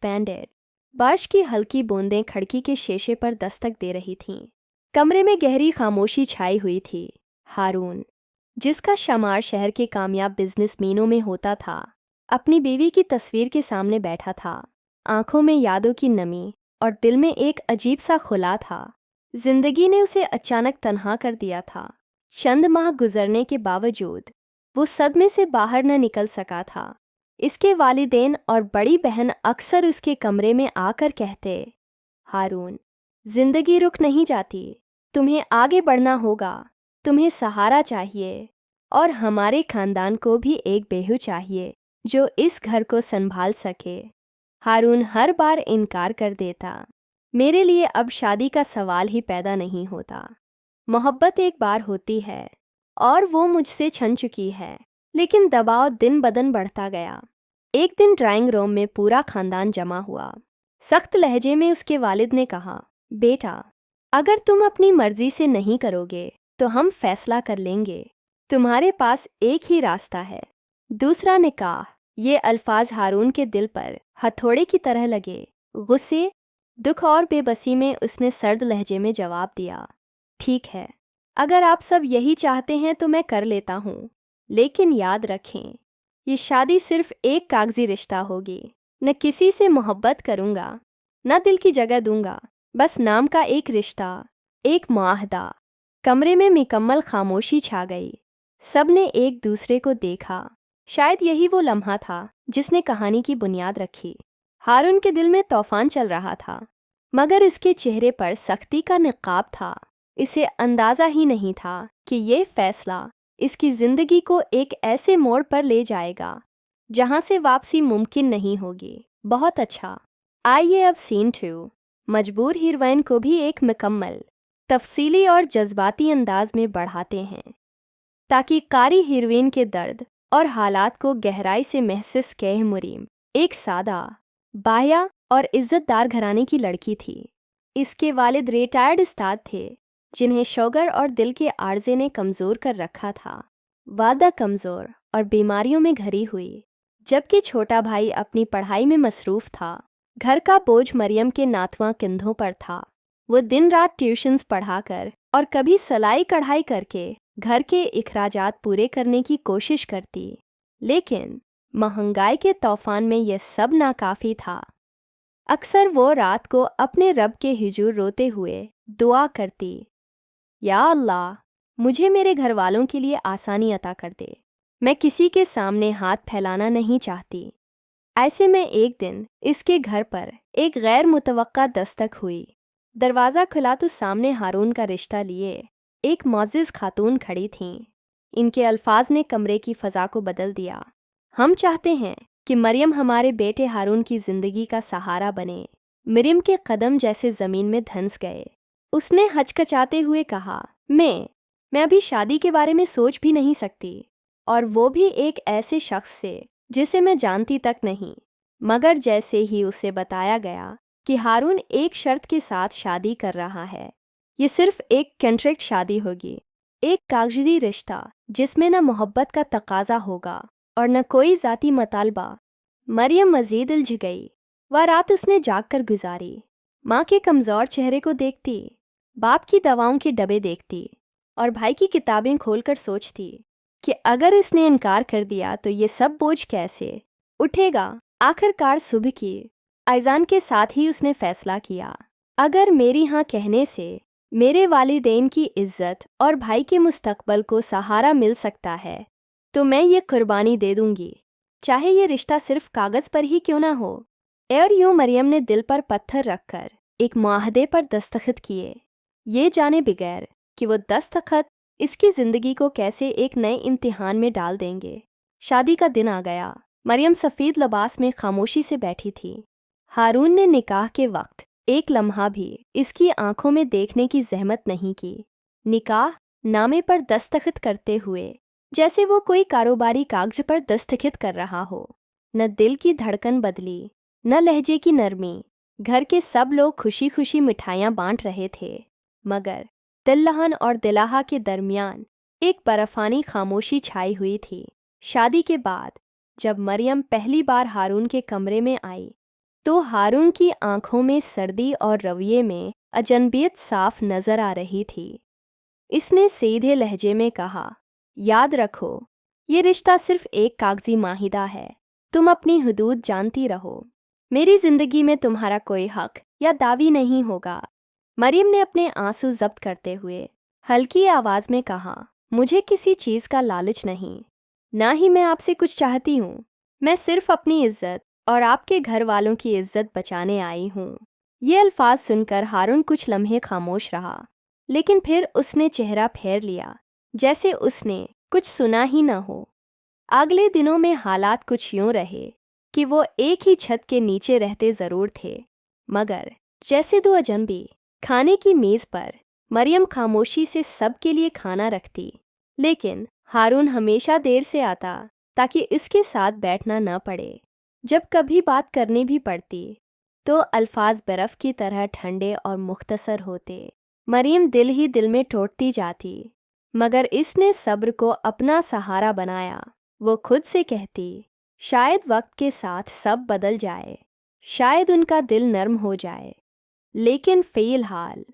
expanded. बारिश की हल्की बूंदें खिड़की के शीशे पर दस्तक दे रही थीं। कमरे में गहरी खामोशी छाई हुई थी। हारून, जिसका शुमार शहर के कामयाब बिजनेसमैनों में होता था, अपनी बीवी की तस्वीर के सामने बैठा था। आंखों में यादों की नमी और दिल में एक अजीब सा खुला था। जिंदगी ने उसे अचानक तन्हा कर दिया था। चंद माह गुजरने के बावजूद वो सदमे से बाहर न निकल सका था। इसके वालिदैन और बड़ी बहन अक्सर उसके कमरे में आकर कहते, हारून, जिंदगी रुक नहीं जाती, तुम्हें आगे बढ़ना होगा, तुम्हें सहारा चाहिए, और हमारे खानदान को भी एक बेहू चाहिए जो इस घर को संभाल सके। हारून हर बार इनकार कर देता। मेरे लिए अब शादी का सवाल ही पैदा नहीं होता। मोहब्बत एक बार होती है और वो मुझसे छन चुकी है। लेकिन दबाव दिन बदन बढ़ता गया। एक दिन ड्राइंग रूम में पूरा खानदान जमा हुआ। सख्त लहजे में उसके वालिद ने कहा, बेटा, अगर तुम अपनी मर्जी से नहीं करोगे तो हम फैसला कर लेंगे। तुम्हारे पास एक ही रास्ता है, दूसरा निकाह। ये अल्फाज हारून के दिल पर हथौड़े की तरह लगे। गुस्से, दुख और बेबसी में उसने सर्द लहजे में जवाब दिया, ठीक है, अगर आप सब यही चाहते हैं तो मैं कर लेता हूँ। लेकिन याद रखें, ये शादी सिर्फ एक कागजी रिश्ता होगी। न किसी से मोहब्बत करूँगा, न दिल की जगह दूंगा, बस नाम का एक रिश्ता, एक मुआहदा। कमरे में मुकम्मल खामोशी छा गई। सब ने एक दूसरे को देखा। शायद यही वो लम्हा था जिसने कहानी की बुनियाद रखी। हारून के दिल में तूफान चल रहा था, मगर इसके चेहरे पर सख्ती का निकाब था। इसे अंदाज़ा ही नहीं था कि ये फैसला इसकी ज़िंदगी को एक ऐसे मोड़ पर ले जाएगा जहां से वापसी मुमकिन नहीं होगी। बहुत अच्छा, आइए अब सीन 2, मजबूर हीरोइन को भी एक मुकम्मल, तफसीली और जज्बाती अंदाज में बढ़ाते हैं ताकि कारी हीरोइन के दर्द और हालात को गहराई से महसूस करे। मुरीम एक सादा, बाह्या और इज्जतदार घराने की लड़की थी। इसके वालिद रिटायर्ड उस्ताद थे जिन्हें शुगर और दिल के आर्जे ने कमज़ोर कर रखा था। वादा कमज़ोर और बीमारियों में घरी हुई, जबकि छोटा भाई अपनी पढ़ाई में मसरूफ़ था। घर का बोझ मरियम के नातवां कंधों पर था। वो दिन रात ट्यूशन्स पढ़ाकर और कभी सिलाई कढ़ाई करके घर के इखराजात पूरे करने की कोशिश करती, लेकिन महंगाई के तूफान में यह सब नाकाफ़ी था। अक्सर वो रात को अपने रब के हुजूर रोते हुए दुआ करती, या अल्लाह, मुझे मेरे घर वालों के लिए आसानी अता कर दे। मैं किसी के सामने हाथ फैलाना नहीं चाहती। ऐसे में एक दिन इसके घर पर एक गैर मुतवक्का दस्तक हुई। दरवाज़ा खुला तो सामने हारून का रिश्ता लिए एक मोअज़्ज़िज़ खातून खड़ी थीं। इनके अल्फाज ने कमरे की फ़ज़ा को बदल दिया। हम चाहते हैं कि मरियम हमारे बेटे हारून की ज़िंदगी का सहारा बने। मरियम के कदम जैसे ज़मीन में धंस गए। उसने हचकचाते हुए कहा, मैं अभी शादी के बारे में सोच भी नहीं सकती, और वो भी एक ऐसे शख्स से जिसे मैं जानती तक नहीं। मगर जैसे ही उसे बताया गया कि हारून एक शर्त के साथ शादी कर रहा है, ये सिर्फ एक कॉन्ट्रैक्ट शादी होगी, एक कागजी रिश्ता जिसमें न मोहब्बत का तकाजा होगा और न कोई ज़ाती मतालबा, मरियम मज़ीद उलझ गई। वह रात उसने जाग कर गुजारी। माँ के कमज़ोर चेहरे को देखती, बाप की दवाओं के डब्बे देखती और भाई की किताबें खोलकर सोचती कि अगर इसने इनकार कर दिया तो ये सब बोझ कैसे उठेगा। आखिरकार सुबह की अज़ान के साथ ही उसने फैसला किया, अगर मेरी हाँ कहने से मेरे वालिदैन की इज्जत और भाई के मुस्तकबल को सहारा मिल सकता है तो मैं ये कुर्बानी दे दूंगी, चाहे ये रिश्ता सिर्फ कागज़ पर ही क्यों ना हो। और यूं मरियम ने दिल पर पत्थर रखकर एक मुआहदे पर दस्तखत किए, ये जाने बगैर कि वो दस्तखत इसकी ज़िंदगी को कैसे एक नए इम्तिहान में डाल देंगे। शादी का दिन आ गया। मरियम सफ़ेद लिबास में खामोशी से बैठी थी। हारून ने निकाह के वक्त एक लम्हा भी इसकी आंखों में देखने की जहमत नहीं की। निकाह नामे पर दस्तखत करते हुए जैसे वो कोई कारोबारी कागज पर दस्तखत कर रहा हो। न दिल की धड़कन बदली, न लहजे की नरमी। घर के सब लोग खुशी खुशी मिठाइयाँ बांट रहे थे, मगर तिल्लहन और दिलाहा के दरमियान एक बर्फानी खामोशी छाई हुई थी। शादी के बाद जब मरियम पहली बार हारून के कमरे में आई तो हारून की आंखों में सर्दी और रवैये में अजनबियत साफ नजर आ रही थी। इसने सीधे लहजे में कहा, याद रखो, ये रिश्ता सिर्फ एक कागजी माहिदा है। तुम अपनी हदूद जानती रहो। मेरी जिंदगी में तुम्हारा कोई हक या दावी नहीं होगा। मरियम ने अपने आंसू जब्त करते हुए हल्की आवाज में कहा, मुझे किसी चीज का लालच नहीं, ना ही मैं आपसे कुछ चाहती हूँ। मैं सिर्फ अपनी इज्जत और आपके घर वालों की इज्जत बचाने आई हूँ। ये अल्फाज सुनकर हारून कुछ लम्हे खामोश रहा, लेकिन फिर उसने चेहरा फेर लिया, जैसे उसने कुछ सुना ही न हो। अगले दिनों में हालात कुछ यूं रहे कि वो एक ही छत के नीचे रहते ज़रूर थे, मगर जैसे दो अजनबी। खाने की मेज़ पर मरियम खामोशी से सबके लिए खाना रखती, लेकिन हारून हमेशा देर से आता ताकि इसके साथ बैठना न पड़े। जब कभी बात करनी भी पड़ती तो अल्फाज बर्फ़ की तरह ठंडे और मुख्तसर होते। मरियम दिल ही दिल में टूटती जाती, मगर इसने सब्र को अपना सहारा बनाया। वो खुद से कहती, शायद वक्त के साथ सब बदल जाए, शायद उनका दिल नरम हो जाए। लेकिन फ़िलहाल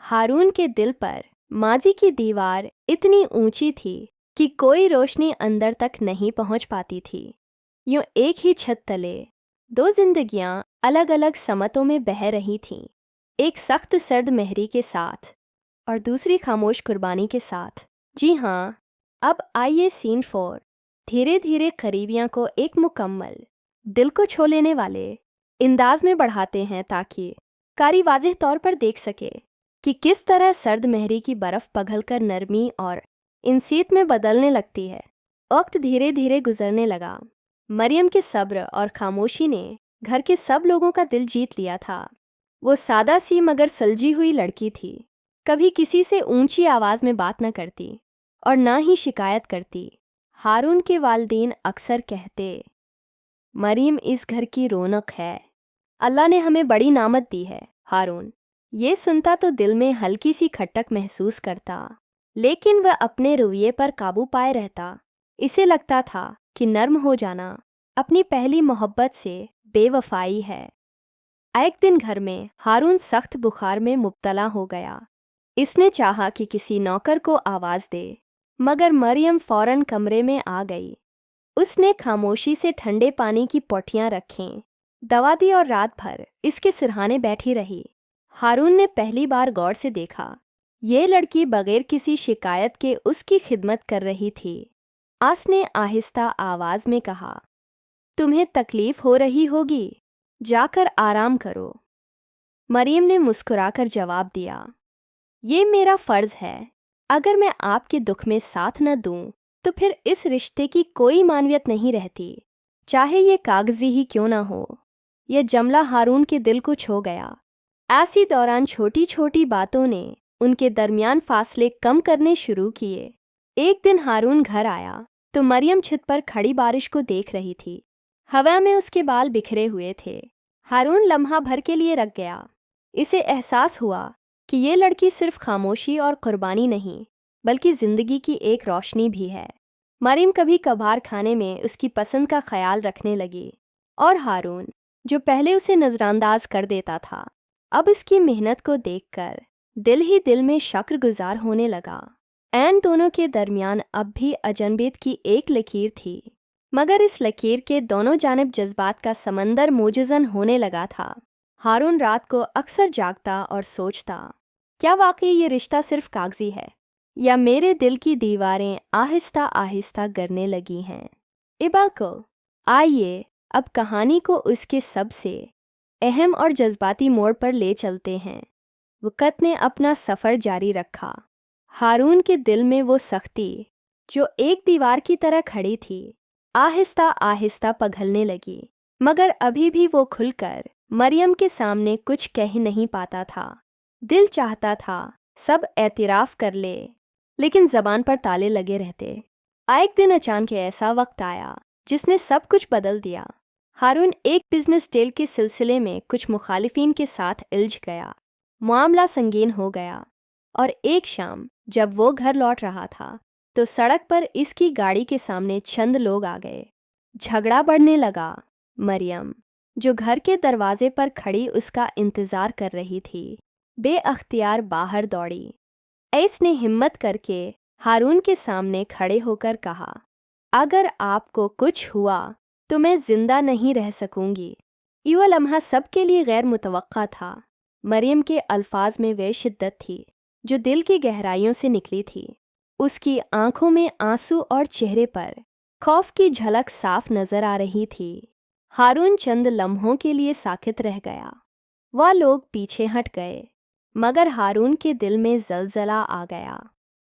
हारून के दिल पर माजी की दीवार इतनी ऊंची थी कि कोई रोशनी अंदर तक नहीं पहुंच पाती थी। यूं एक ही छत तले दो जिंदगियां अलग अलग समतों में बह रही थीं, एक सख्त सर्द मेहरी के साथ और दूसरी खामोश कुर्बानी के साथ। जी हाँ, अब आइए सीन 4 धीरे धीरे करीबियां को एक मुकम्मल, दिल को छू लेने वाले अंदाज में बढ़ाते हैं, ताकि कारी वाज़ेह तौर पर देख सके कि किस तरह सर्द मेहरी की बर्फ़ पिघलकर नरमी और इंसियत में बदलने लगती है। वक्त धीरे धीरे गुजरने लगा। मरियम के सब्र और खामोशी ने घर के सब लोगों का दिल जीत लिया था। वो सादा सी मगर सलजी हुई लड़की थी, कभी किसी से ऊंची आवाज़ में बात न करती और ना ही शिकायत करती। हारून के वालिदैन अक्सर कहते, मरियम इस घर की रौनक है, अल्लाह ने हमें बड़ी नामत दी है। हारून ये सुनता तो दिल में हल्की सी खटक महसूस करता, लेकिन वह अपने रवैये पर काबू पाए रहता। इसे लगता था कि नर्म हो जाना अपनी पहली मोहब्बत से बेवफाई है। एक दिन घर में हारून सख्त बुखार में मुब्तला हो गया। इसने चाहा कि किसी नौकर को आवाज़ दे, मगर मरियम फौरन कमरे में आ गई। उसने खामोशी से ठंडे पानी की पोटियां रखीं, दवा दी और रात भर इसके सिरहाने बैठी रही। हारून ने पहली बार गौर से देखा, ये लड़की बगैर किसी शिकायत के उसकी खिदमत कर रही थी। आस ने आहिस्ता आवाज़ में कहा, तुम्हें तकलीफ़ हो रही होगी, जाकर आराम करो। मरियम ने मुस्कुराकर जवाब दिया, ये मेरा फ़र्ज़ है। अगर मैं आपके दुख में साथ न दूं, तो फिर इस रिश्ते की कोई मानवियत नहीं रहती, चाहे ये कागजी ही क्यों ना हो। यह जमला हारून के दिल को छू गया। ऐसी दौरान छोटी छोटी बातों ने उनके दरमियान फासले कम करने शुरू किए। एक दिन हारून घर आया तो मरियम छत पर खड़ी बारिश को देख रही थी। हवा में उसके बाल बिखरे हुए थे। हारून लम्हा भर के लिए रख गया। इसे एहसास हुआ कि ये लड़की सिर्फ खामोशी और कुर्बानी नहीं, बल्कि ज़िंदगी की एक रोशनी भी है। मरियम कभी कभार खाने में उसकी पसंद का ख्याल रखने लगी, और हारून, जो पहले उसे नज़रअंदाज कर देता था, अब इसकी मेहनत को देखकर दिल ही दिल में शुक्रगुजार होने लगा। ऐन दोनों के दरमियान अब भी अजनबियत की एक लकीर थी, मगर इस लकीर के दोनों जानिब जज्बात का समंदर मोजज़न होने लगा था। हारून रात को अक्सर जागता और सोचता, क्या वाकई ये रिश्ता सिर्फ कागजी है, या मेरे दिल की दीवारें आहिस्ता आहिस्ता गिरने लगी हैं। इबाको, आइए अब कहानी को उसके सबसे अहम और जज्बाती मोड़ पर ले चलते हैं। वक़्त ने अपना सफ़र जारी रखा। हारून के दिल में वो सख्ती जो एक दीवार की तरह खड़ी थी, आहिस्ता आहिस्ता पिघलने लगी, मगर अभी भी वो खुलकर मरियम के सामने कुछ कह नहीं पाता था। दिल चाहता था सब एतराफ़ कर ले, लेकिन ज़बान पर ताले लगे रहते। एक दिन अचानक ऐसा वक्त आया जिसने सब कुछ बदल दिया। हारून एक बिजनेस डील के सिलसिले में कुछ मुखालिफिन के साथ उलझ गया। मामला संगीन हो गया, और एक शाम जब वो घर लौट रहा था तो सड़क पर इसकी गाड़ी के सामने चंद लोग आ गए। झगड़ा बढ़ने लगा। मरियम, जो घर के दरवाजे पर खड़ी उसका इंतज़ार कर रही थी, बेअख्तियार बाहर दौड़ी। ऐस ने हिम्मत करके हारून के सामने खड़े होकर कहा, अगर आपको कुछ हुआ तो मैं जिंदा नहीं रह सकूंगी। ये लम्हा सबके लिए गैर मुतवक्का था। मरियम के अल्फाज में वे शिद्दत थी जो दिल की गहराइयों से निकली थी। उसकी आंखों में आंसू और चेहरे पर खौफ की झलक साफ नजर आ रही थी। हारून चंद लम्हों के लिए साकित रह गया। वह लोग पीछे हट गए, मगर हारून के दिल में जलजला आ गया।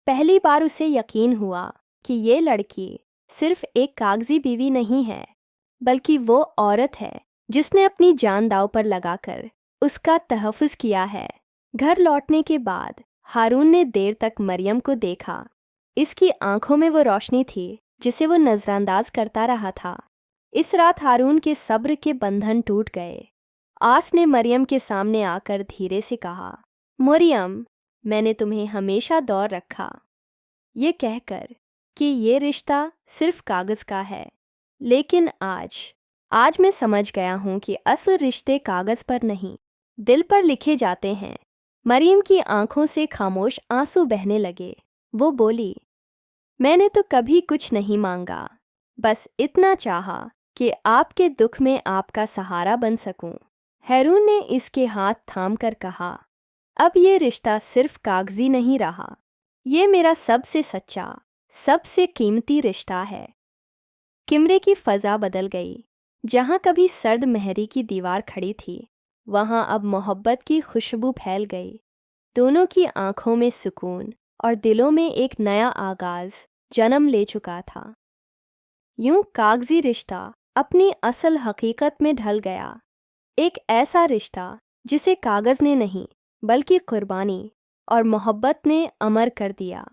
पहली बार उसे यकीन हुआ कि ये लड़की सिर्फ एक कागजी बीवी नहीं है, बल्कि वो औरत है जिसने अपनी जान दांव पर लगाकर उसका तहफ़्फ़ुज़ किया है। घर लौटने के बाद हारून ने देर तक मरियम को देखा। इसकी आंखों में वो रोशनी थी जिसे वो नज़रअंदाज करता रहा था। इस रात हारून के सब्र के बंधन टूट गए। आस ने मरियम के सामने आकर धीरे से कहा, मरियम, मैंने तुम्हें हमेशा दौर रखा, ये कहकर कि ये रिश्ता सिर्फ कागज़ का है, लेकिन आज मैं समझ गया हूँ कि असल रिश्ते कागज़ पर नहीं, दिल पर लिखे जाते हैं। मरियम की आंखों से खामोश आंसू बहने लगे। वो बोली, मैंने तो कभी कुछ नहीं मांगा, बस इतना चाहा कि आपके दुख में आपका सहारा बन सकूं। हारून ने इसके हाथ थाम कर कहा, अब ये रिश्ता सिर्फ कागजी नहीं रहा, ये मेरा सबसे सच्चा, सबसे कीमती रिश्ता है। कमरे की फ़ज़ा बदल गई। जहाँ कभी सर्द मेहरी की दीवार खड़ी थी, वहाँ अब मोहब्बत की खुशबू फैल गई। दोनों की आंखों में सुकून और दिलों में एक नया आगाज़ जन्म ले चुका था। यूं कागजी रिश्ता अपनी असल हकीकत में ढल गया। एक ऐसा रिश्ता जिसे कागज़ ने नहीं बल्कि कुर्बानी और मोहब्बत ने अमर कर दिया।